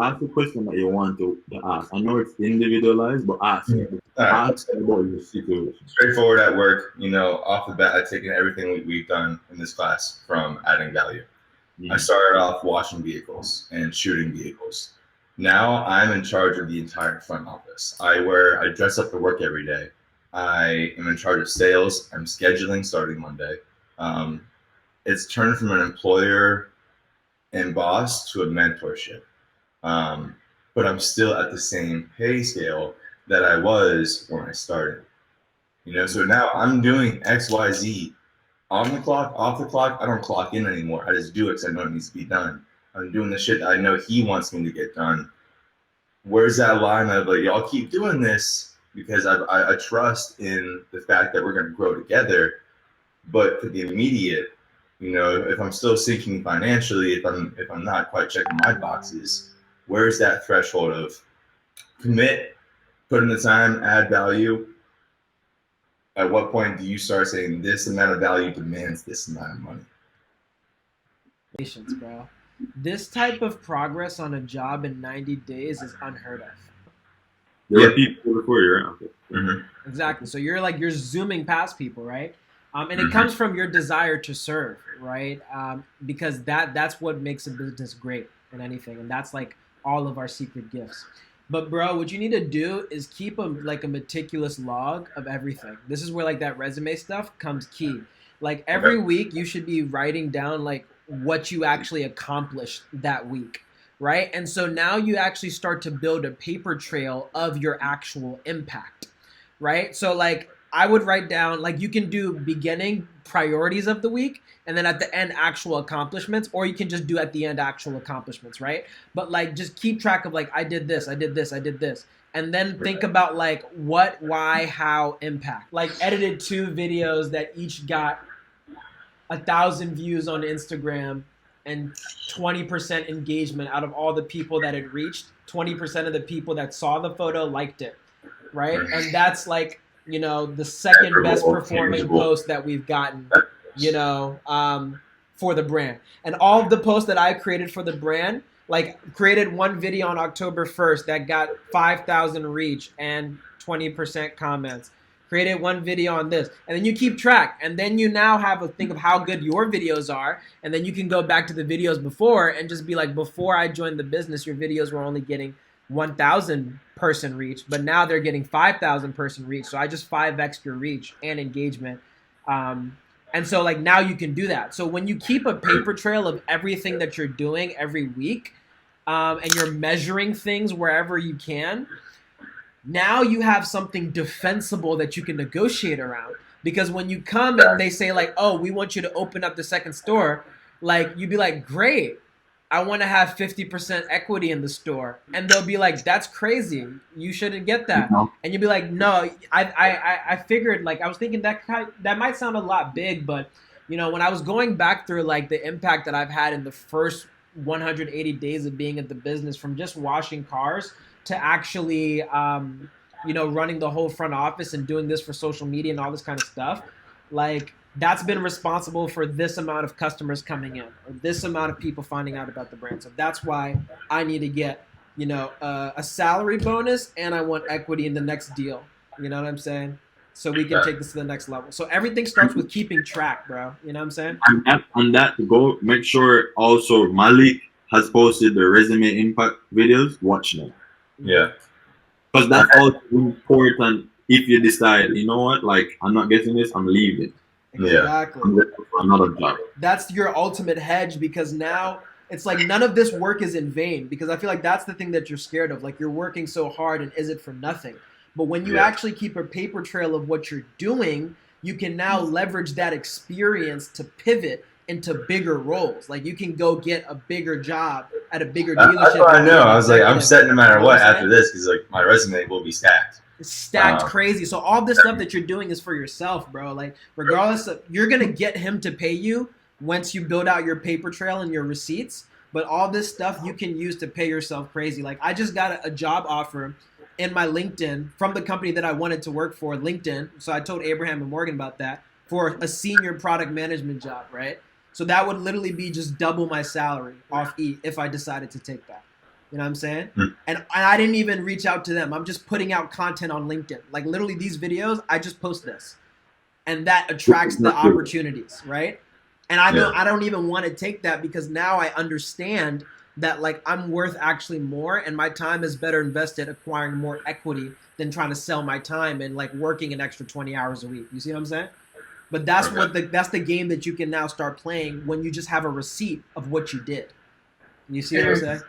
ask the question that you want to ask. I know it's individualized, but ask. All right. Ask about your situation. Straightforward at work, off the bat, I've taken everything we've done in this class from adding value. I Mm. started off washing vehicles and shooting vehicles. Now I'm in charge of the entire front office. I dress up for work every day. I am in charge of sales. I'm scheduling starting Monday. Um, it's turned from an employer and boss to a mentorship. Um, but I'm still at the same pay scale that I was when I started. So now I'm doing XYZ on the clock, off the clock. I don't clock in anymore. I just do it because I know it needs to be done. I'm doing the shit that I know he wants me to get done. Where's that line of like, y'all keep doing this because I trust in the fact that we're going to grow together. But for the immediate, if I'm still sinking financially, if I'm not quite checking my boxes, where's that threshold of commit, put in the time, add value? At what point do you start saying this amount of value demands this amount of money? Patience, bro. This type of progress on a job in 90 days is unheard of. There Yeah. were people before you, right? Okay. Mm-hmm. Exactly. So you're zooming past people, right? And it Mm-hmm. comes from your desire to serve, right? Because that's what makes a business great in anything, and that's like all of our secret gifts. But bro, what you need to do is keep a meticulous log of everything. This is where like that resume stuff comes key. Like every Okay. week, you should be writing down like what you actually accomplished that week, right? And so now you actually start to build a paper trail of your actual impact, right? So like I would write down like you can do beginning priorities of the week and then at the end actual accomplishments, or you can just do at the end actual accomplishments, right? But like just keep track of like I did this, I did this, I did this. And then think about like what, why, how, impact. Like edited 2 videos that each got 1,000 views on Instagram and 20% engagement out of all the people that it reached. 20% of the people that saw the photo liked it, right? And that's like, the second best performing Tangible. post that we've gotten, for the brand. And all of the posts that I created for the brand, like created one video on October 1st that got 5,000 reach and 20% comments. Created one video on this, and then you keep track, and then you now have a think of how good your videos are, and then you can go back to the videos before and just be like, before I joined the business, your videos were only getting 1,000 person reach, but now they're getting 5,000 person reach. So I just 5x your reach and engagement. And so like now you can do that. So when you keep a paper trail of everything that you're doing every week, and you're measuring things wherever you can, now you have something defensible that you can negotiate around. Because when you come and they say like, oh, we want you to open up the second store, like you'd be like, great, I want to have 50% equity in the store. And they'll be like, that's crazy, you shouldn't get that. And you'll be like, no, I figured, like I was thinking that might sound a lot big, but when I was going back through like the impact that I've had in the first 180 days of being at the business, from just washing cars to actually running the whole front office and doing this for social media and all this kind of stuff, like that's been responsible for this amount of customers coming in or this amount of people finding out about the brand. So that's why I need to get a salary bonus, and I want equity in the next deal. You know what I'm saying? So we can take this to the next level. So everything starts with keeping track, bro. You know what I'm saying? And that go make sure also Malik has posted the resume impact videos. Watch them. Yeah. Because that's also important if you decide, you know what, like I'm not getting this, I'm leaving. Exactly. I'm looking for another job. That's your ultimate hedge, because now it's like none of this work is in vain, because I feel like that's the thing that you're scared of. Like you're working so hard, and is it for nothing? But when you actually keep a paper trail of what you're doing, you can now leverage that experience to pivot into bigger roles. Like you can go get a bigger job at a bigger dealership. That's what I know. I was like, I'm set no matter what after this, because like my resume will be stacked. It's stacked crazy. So all this stuff that you're doing is for yourself, bro. Like regardless of, you're gonna get him to pay you once you build out your paper trail and your receipts. But all this stuff you can use to pay yourself crazy. Like I just got a job offer in my LinkedIn from the company that I wanted to work for, LinkedIn. So I told Abraham and Morgan about that, for a senior product management job, right? So that would literally be just double my salary off E if I decided to take that. You know what I'm saying? Mm. And I didn't even reach out to them. I'm just putting out content on LinkedIn. Like literally these videos, I just post this. And that attracts the opportunities, right? And I know I don't even want to take that because now I understand that like I'm worth actually more and my time is better invested acquiring more equity than trying to sell my time and like working an extra 20 hours a week. You see what I'm saying? But that's that's the game that you can now start playing when you just have a receipt of what you did. You see what I'm saying?